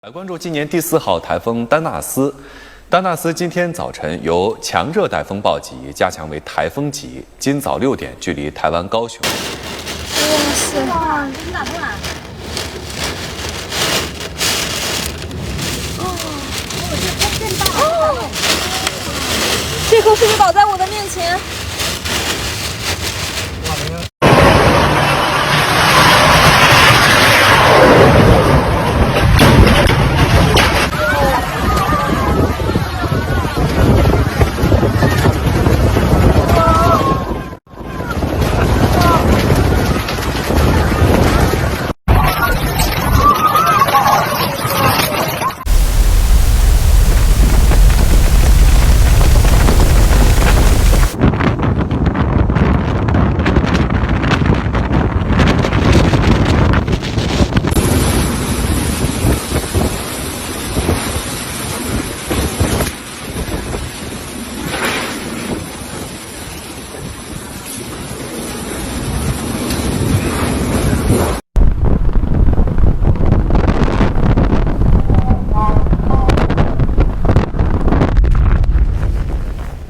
来关注今年第4号台风丹纳斯。丹纳斯今天早晨由强热带风暴级加强为台风级，今早6点距离台湾高雄。哇，这是打通了。这更大。这颗是不是倒在我的面前？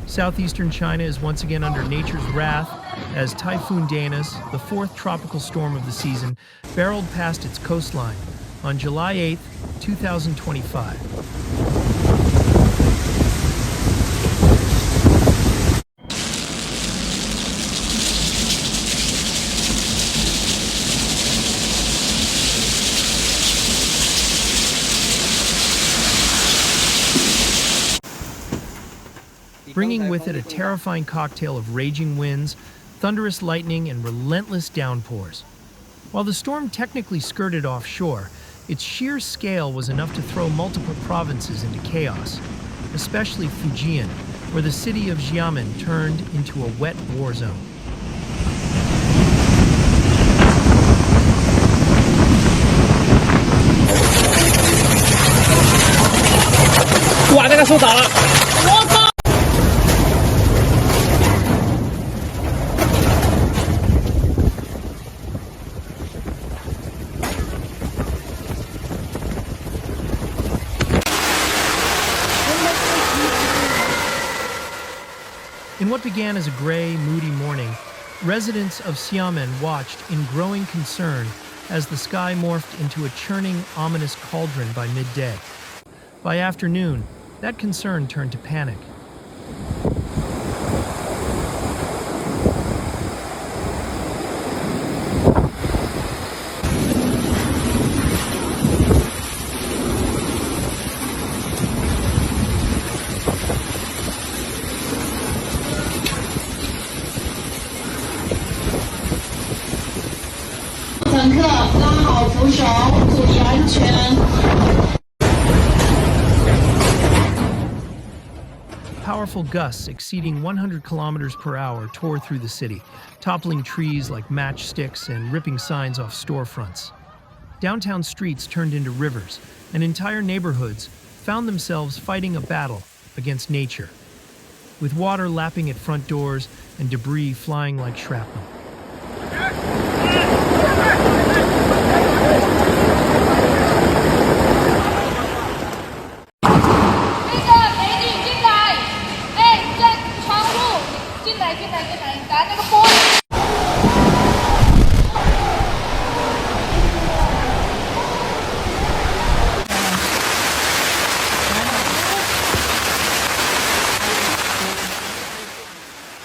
Southeastern China is once again under nature's wrath as Typhoon Danas, the 4th tropical storm of the season, barreled past its coastline on July 8, 2025. Bringing with it a terrifying cocktail of raging winds, thunderous lightning, and relentless downpours. While the storm technically skirted offshore, its sheer scale was enough to throw multiple provinces into chaos, especially Fujian, where the city of Xiamen turned into a wet war zone. In what began as a gray, moody morning, residents of Xiamen watched in growing concern as the sky morphed into a churning, ominous cauldron by midday. By afternoon, that concern turned to panic. Powerful gusts exceeding 100 kilometers per hour tore through the city, toppling trees like matchsticks and ripping signs off storefronts. Downtown streets turned into rivers, and entire neighborhoods found themselves fighting a battle against nature, with water lapping at front doors and debris flying like shrapnel.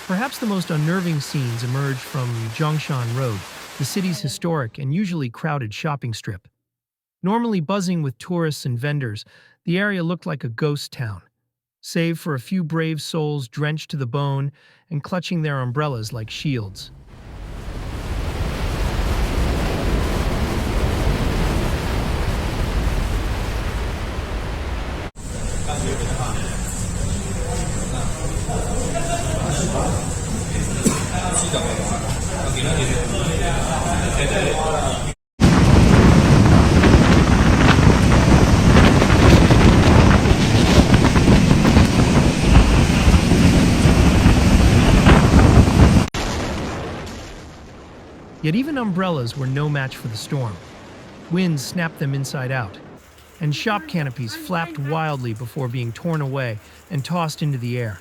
Perhaps the most unnerving scenes emerged from Zhongshan Road, the city's historic and usually crowded shopping strip. Normally buzzing with tourists and vendors, the area looked like a ghost town, save for a few brave souls drenched to the bone and clutching their umbrellas like shields. Yet even umbrellas were no match for the storm. Winds snapped them inside out. and shop canopies flapped wildly before being torn away and tossed into the air.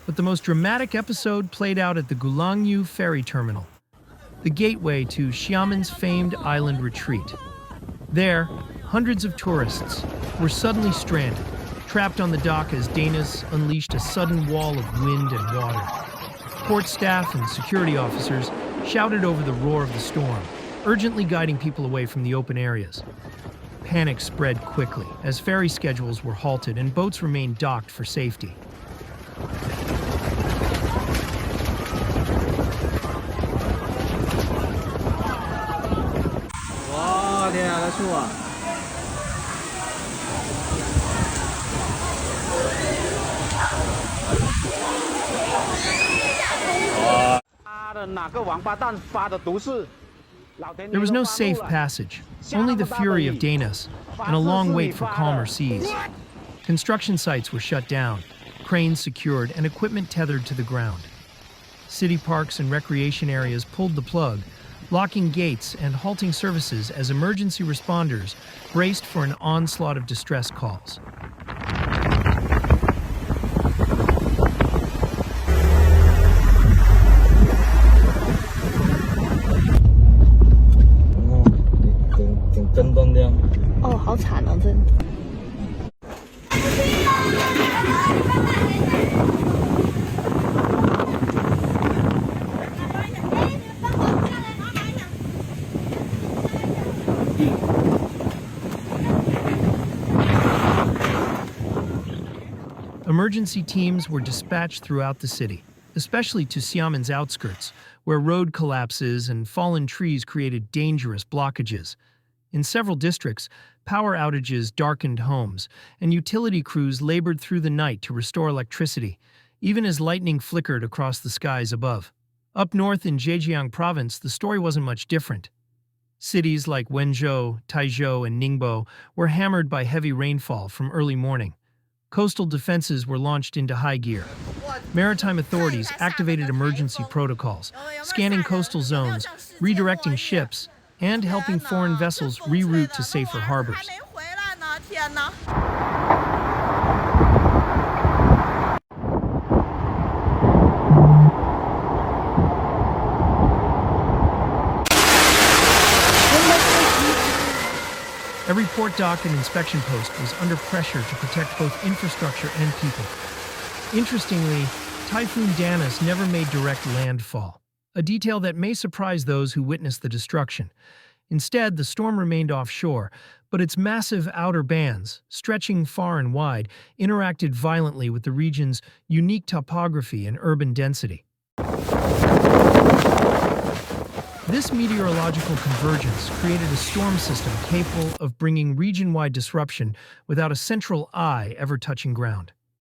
But the most dramatic episode played out at the Gulangyu ferry terminal, the gateway to Xiamen's famed island retreat. There, hundreds of tourists were suddenly stranded, trapped on the dock as Danas unleashed a sudden wall of wind and water. Port staff and security officers shouted over the roar of the storm, urgently guiding people away from the open areas. Panic spread quickly as ferry schedules were halted and boats remained docked for safety. There was no safe passage, only the fury of Danas and a long wait for calmer seas. Construction sites were shut down, cranes secured, and equipment tethered to the ground. City parks and recreation areas pulled the plug, locking gates and halting services as emergency responders braced for an onslaught of distress calls. Emergency teams were dispatched throughout the city, especially to Xiamen's outskirts, where road collapses and fallen trees created dangerous blockages. In several districts, power outages darkened homes, and utility crews labored through the night to restore electricity, even as lightning flickered across the skies above. Up north in Fujian Province, the story wasn't much different. Cities like Wenzhou, Taizhou, and Ningbo were hammered by heavy rainfall from early morning. Coastal defenses were launched into high gear. Maritime authorities activated emergency protocols, scanning coastal zones, redirecting ships, and helping foreign vessels reroute to safer harbors. Every port dock and inspection post was under pressure to protect both infrastructure and people. Interestingly, Typhoon Danas never made direct landfall, a detail that may surprise those who witnessed the destruction. Instead, the storm remained offshore, but its massive outer bands, stretching far and wide, interacted violently with the region's unique topography and urban density. This meteorological convergence created a storm system capable of bringing region-wide disruption without a central eye ever touching ground.